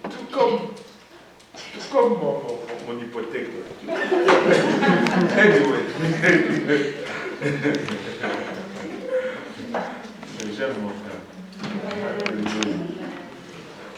Tout comme mon hypothèque. Anyway. J'aime mon frère.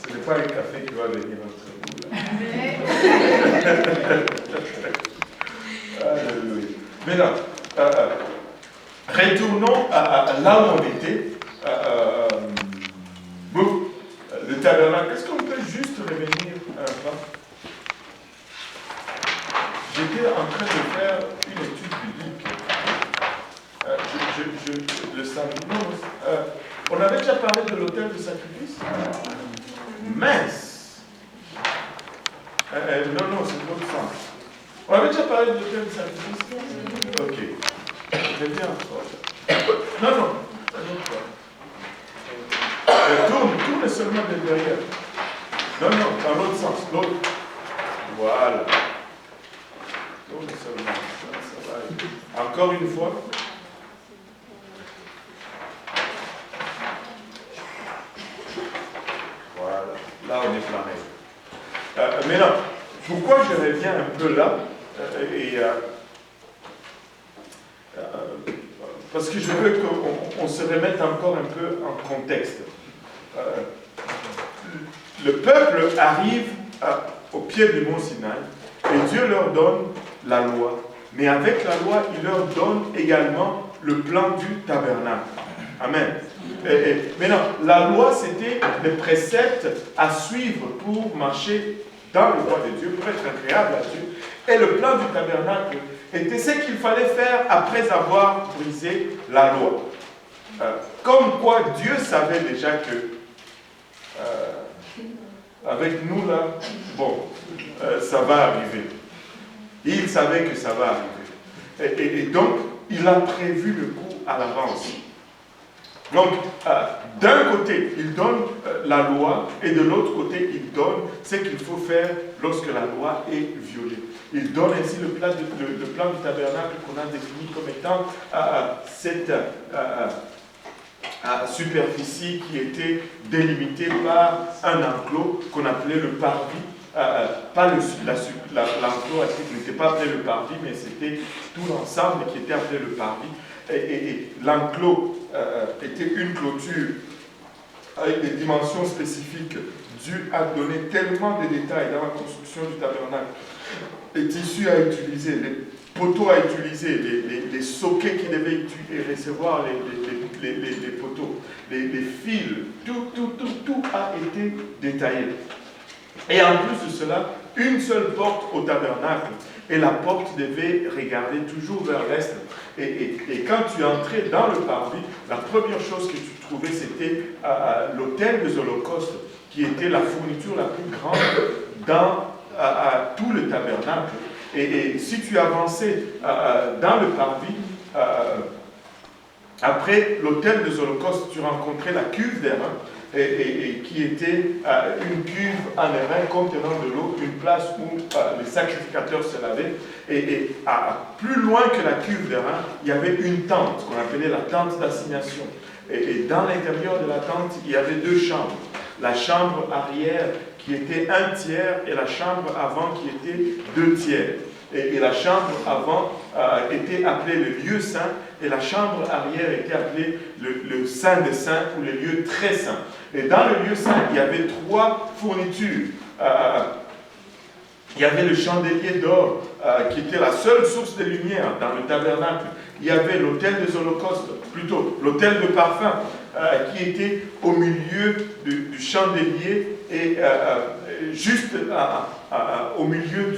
Ce n'est pas le café qui va venir entre vous. Alléluia. Maintenant, retournons là où on était. Le tabernacle. Est-ce qu'on peut juste revenir un peu? J'étais en train de faire une étude biblique. Le samedi. On avait déjà parlé de l'autel de sacrifice. Mince. Non, c'est l'autre sens. On avait déjà parlé de l'autel de sacrifice. Ok. Très bien. Non. Tourne seulement de derrière. Non, dans l'autre sens. L'autre. Voilà. Tourne seulement. Ça va aller. Encore une fois. Voilà. Là, on est plané. Maintenant, pourquoi je reviens un peu là parce que je veux qu'on se remette encore un peu en contexte. Le peuple arrive au pied du mont Sinaï et Dieu leur donne la loi. Mais avec la loi, il leur donne également le plan du tabernacle. Amen. Maintenant, la loi, c'était les préceptes à suivre pour marcher dans le droit de Dieu, pour être agréable à Dieu. Et le plan du tabernacle était ce qu'il fallait faire après avoir brisé la loi. Comme quoi Dieu savait déjà que avec nous là, ça va arriver. Il savait que ça va arriver. Et donc, il a prévu le coup à l'avance. Donc, d'un côté, il donne la loi, et de l'autre côté, il donne ce qu'il faut faire lorsque la loi est violée. Il donne ainsi le plan du tabernacle qu'on a défini comme étant cette superficie qui était délimitée par un enclos qu'on appelait le parvis. Pas l'enclos qui n'était pas appelé le parvis, mais c'était tout l'ensemble qui était appelé le parvis. Et l'enclos était une clôture avec des dimensions spécifiques. Dieu a donné tellement de détails dans la construction du tabernacle. Les tissus à utiliser, les poteaux à utiliser, les sockets qui devaient recevoir les poteaux, les fils, tout a été détaillé. Et en plus de cela, une seule porte au tabernacle, et la porte devait regarder toujours vers l'est. Et quand tu entrais dans le parvis, la première chose que tu trouvais, c'était l'autel des holocaustes, qui était la fourniture la plus grande dans tout le tabernacle. Et si tu avançais dans le parvis, après l'autel des holocaustes, tu rencontrais la cuve d'airain, qui était une cuve en airain contenant de l'eau, une place où les sacrificateurs se lavaient. Et plus loin que la cuve d'airain, il y avait une tente qu'on appelait la tente d'assignation. Et dans l'intérieur de la tente, il y avait deux chambres. La chambre arrière qui était 1/3 et la chambre avant qui était 2/3. Et la chambre avant était appelée le lieu saint et la chambre arrière était appelée le saint des saints ou le lieu très saint. Et dans le lieu saint, il y avait 3 fournitures. Il y avait le chandelier d'or qui était la seule source de lumière dans le tabernacle. Il y avait l'autel des holocaustes, plutôt l'autel de parfum qui était au milieu du chandelier et juste au milieu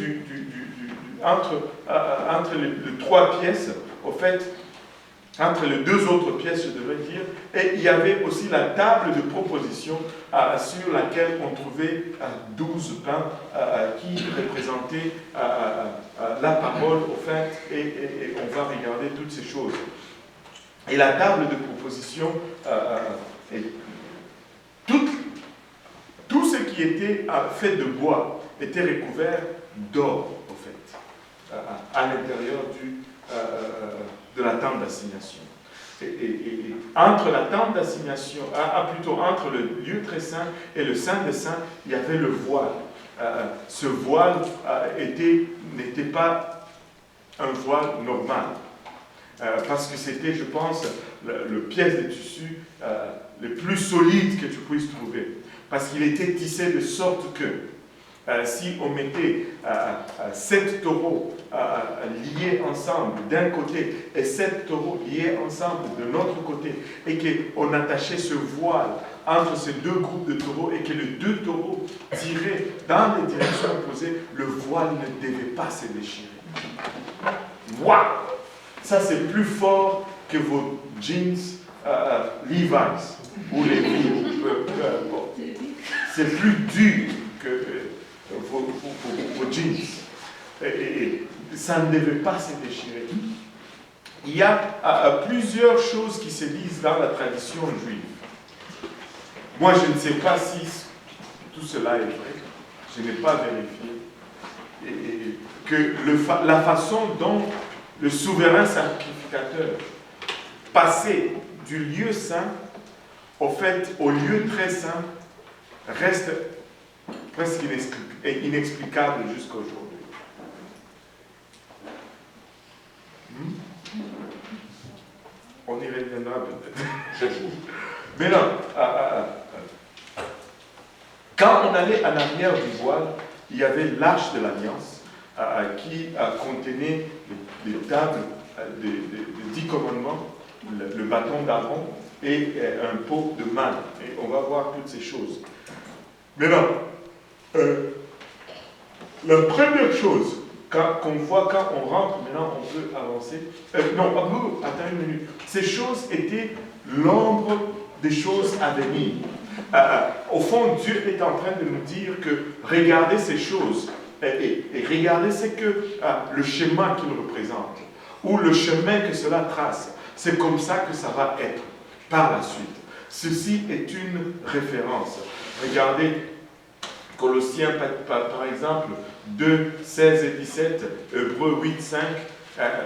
entre les 3 pièces, au fait, entre les 2 autres pièces, je devrais dire, et il y avait aussi la table de proposition sur laquelle on trouvait 12 pains qui représentaient la parole, au fait, et on va regarder toutes ces choses. Et la table de proposition, tout ce qui était fait de bois était recouvert d'or, au fait, à l'intérieur de la tente d'assignation. entre la tente d'assignation, plutôt entre le lieu très saint et le Saint des Saints, il y avait le voile. Ce voile n'était pas un voile normal. Parce que c'était, je pense, le pièce de tissu le plus solide que tu puisses trouver. Parce qu'il était tissé de sorte que si on mettait 7 taureaux liés ensemble d'un côté et 7 taureaux liés ensemble de l'autre côté, et qu'on attachait ce voile entre ces deux groupes de taureaux et que les deux taureaux tiraient dans les directions opposées, le voile ne devait pas se déchirer. Waouh! Ça, c'est plus fort que vos jeans Levi's ou les c'est plus dur que vos jeans. Et ça ne devait pas se déchirer. Il y a plusieurs choses qui se disent dans la tradition juive. Moi, je ne sais pas si tout cela est vrai. Je n'ai pas vérifié. Que la façon dont le souverain sacrificateur passait du lieu saint au lieu très saint reste presque inexplicable jusqu'à aujourd'hui. On y reviendra peut-être. Mais non, quand on allait en arrière du voile, il y avait l'arche de l'Alliance qui contenait les tables des 10 commandements, le bâton d'Aaron et un pot de manne. Et on va voir toutes ces choses. Maintenant, la première chose qu'on voit quand on rentre, maintenant on peut avancer. Attends une minute. Ces choses étaient l'ombre des choses à venir. Au fond, Dieu est en train de nous dire que regardez ces choses et regardez ce que le schéma qu'il représente ou le chemin que cela trace. C'est comme ça que ça va être par la suite. Ceci est une référence. Regardez Colossiens par exemple 2, 16 et 17, Hébreux 8, 5.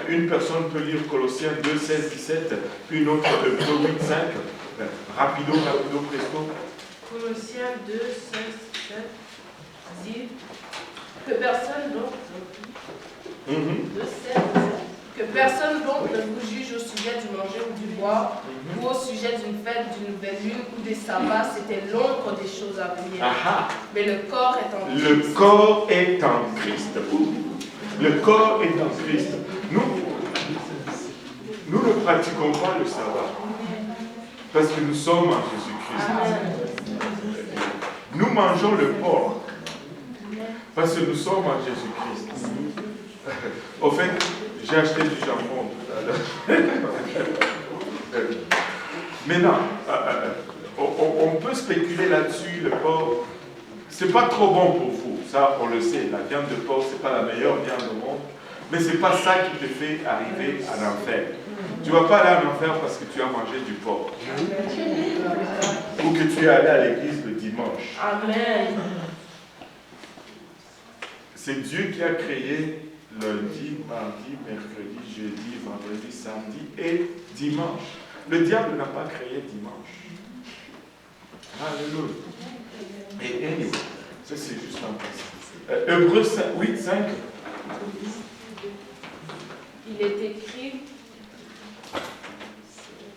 Une personne peut lire Colossiens 2, 16, 17, une autre Hébreux 8, 5. Rapido, presto. Colossiens 2, 16, 17 dit que personne donc, 2, 16, 17, que personne donc ne vous juge au sujet du manger ou du boire, ou au sujet d'une fête, d'une nouvelle lune ou des sabbats, c'était l'ombre des choses à venir. Mais le corps est en Christ. Le corps est en Christ. Le corps est en Christ. Nous ne pratiquons pas le sabbat. Parce que nous sommes en Jésus-Christ. Nous mangeons le porc. Parce que nous sommes en Jésus-Christ. Au fait, j'ai acheté du jambon tout à l'heure. Maintenant, on peut spéculer là-dessus, le porc. C'est pas trop bon pour vous, ça on le sait. La viande de porc, c'est pas la meilleure viande au monde. Mais c'est pas ça qui te fait arriver à l'enfer. Tu ne vas pas aller en enfer parce que tu as mangé du porc. Ou que tu es allé à l'église le dimanche. Amen. C'est Dieu qui a créé lundi, mardi, mercredi, jeudi, vendredi, samedi et dimanche. Le diable n'a pas créé dimanche. Alléluia. Et anyway, ça c'est juste un principe. Hébreux 8, 5. Il est écrit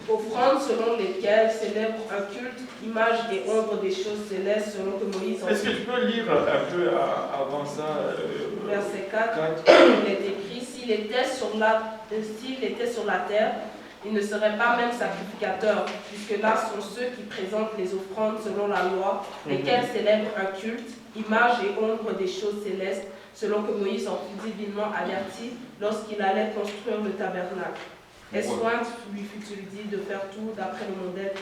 offrande selon lesquelles célèbre un culte, image et ombre des choses célestes selon que Moïse en... Est-ce que tu peux lire un peu avant ça Verset 4. Il est écrit, s'il était sur la terre, il ne serait pas même sacrificateur, puisque là sont ceux qui présentent les offrandes selon la loi, lesquelles célèbrent un culte, image et ombre des choses célestes, selon que Moïse en fut divinement averti lorsqu'il allait construire le tabernacle. Et soin lui fut-il dit de faire tout d'après le modèle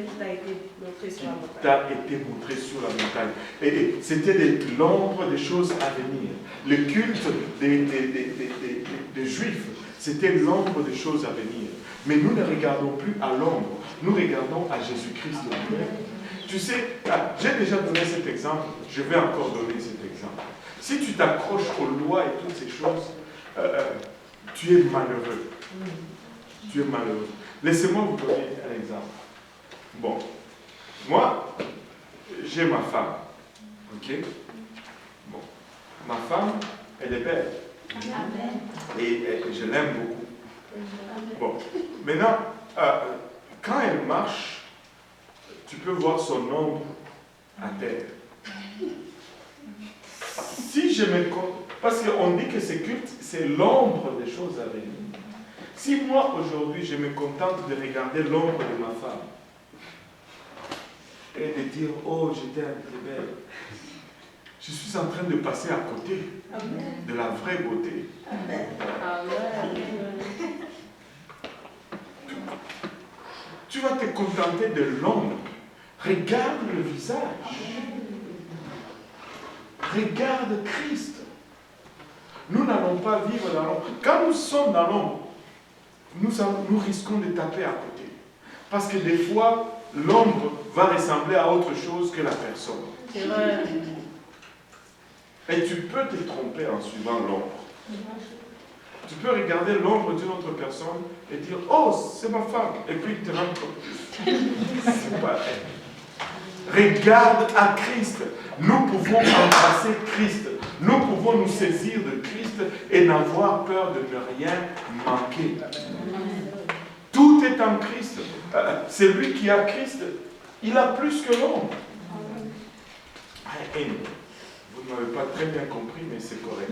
qui t'a été montré sur la montagne. T'a été montré sur la montagne. Et c'était l'ombre des choses à venir. Le culte des Juifs, c'était l'ombre des choses à venir. Mais nous ne regardons plus à l'ombre, nous regardons à Jésus-Christ lui-même. Tu sais, j'ai déjà donné cet exemple, je vais encore donner cet exemple. Si tu t'accroches aux lois et toutes ces choses, tu es malheureux. Tu es malheureux. Laissez-moi vous donner un exemple. Bon, moi, j'ai ma femme. Ok? Bon, ma femme, elle est belle. Et je l'aime beaucoup. Bon, maintenant, quand elle marche, tu peux voir son ombre à terre. Si je me compte, parce qu'on dit que c'est culte, c'est l'ombre des choses à venir. Si moi, aujourd'hui, je me contente de regarder l'ombre de ma femme et de dire, oh, je t'aime, t'es belle, je suis en train de passer à côté de la vraie beauté. Tu vas te contenter de l'ombre. Regarde le visage. Regarde Christ. Nous n'allons pas vivre dans l'ombre. Quand nous sommes dans l'ombre, nous risquons de taper à côté. Parce que des fois, l'ombre va ressembler à autre chose que la personne. C'est vrai. Et tu peux te tromper en suivant l'ombre. Tu peux regarder l'ombre d'une autre personne et dire, oh, c'est ma femme. Et puis te rendre compte. C'est pas elle. Regarde à Christ. Nous pouvons embrasser Christ. Nous pouvons nous saisir de Christ et n'avoir peur de ne rien manquer. Tout est en Christ. C'est lui qui a Christ. Il a plus que l'ombre. Vous ne m'avez pas très bien compris, mais c'est correct.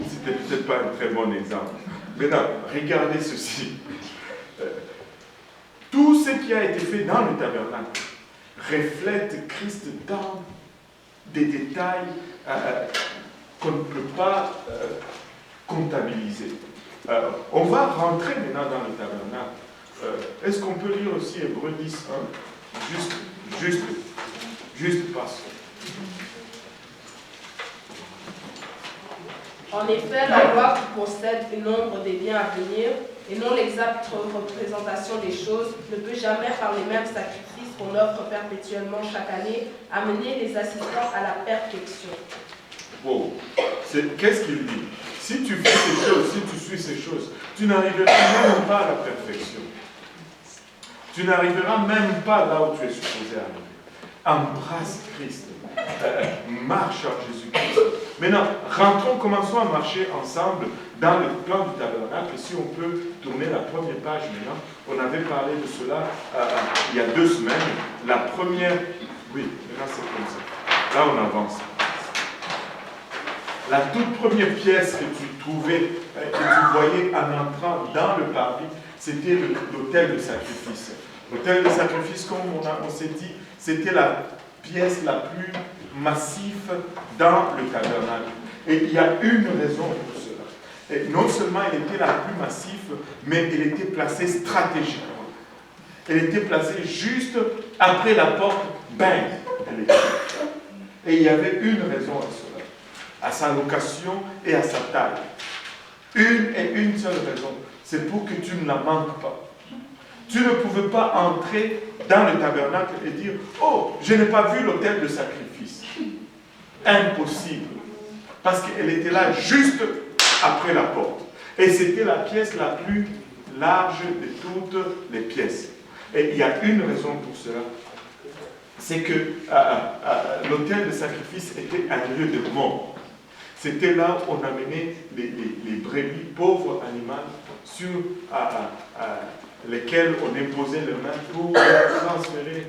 C'était peut-être pas un très bon exemple. Maintenant, regardez ceci. Tout ce qui a été fait dans le tabernacle reflète Christ dans des détails qu'on ne peut pas comptabiliser. On va rentrer maintenant dans le tabernacle. Est-ce qu'on peut lire aussi Hébreux 10, 1? Juste parce que. En effet, la loi qui possède une ombre des biens à venir et non l'exacte représentation des choses ne peut jamais, par les mêmes sacrifices qu'on offre perpétuellement chaque année, amener les assistants à la perfection. Wow. Qu'est-ce qu'il dit? Si tu fais ces choses, si tu suis ces choses, tu n'arriveras même pas à la perfection. Tu n'arriveras même pas là où tu es supposé arriver. Embrasse Christ. Marche en Jésus-Christ. Maintenant, commençons à marcher ensemble dans le plan du tabernacle. Et si on peut tourner la première page maintenant, on avait parlé de cela il y a 2 semaines. La première, oui, maintenant c'est comme ça. Là on avance. La toute première pièce que tu trouvais, que tu voyais en entrant dans le parvis, c'était l'autel de sacrifice. L'autel de sacrifice, comme on s'est dit, c'était la pièce la plus massive dans le tabernacle. Et il y a une raison pour cela. Et non seulement elle était la plus massive, mais elle était placée stratégiquement. Elle était placée juste après la porte, bang, elle était. Et il y avait une raison à cela, à sa location et à sa taille. Une et une seule raison, c'est pour que tu ne la manques pas. Tu ne pouvais pas entrer dans le tabernacle et dire « Oh, je n'ai pas vu l'autel de sacrifice. » Impossible. Parce qu'elle était là juste après la porte. Et c'était la pièce la plus large de toutes les pièces. Et il y a une raison pour cela. C'est que l'autel de sacrifice était un lieu de mort. C'était là où on amenait les brebis, pauvres animaux, sur lesquels on imposait les mains pour transférer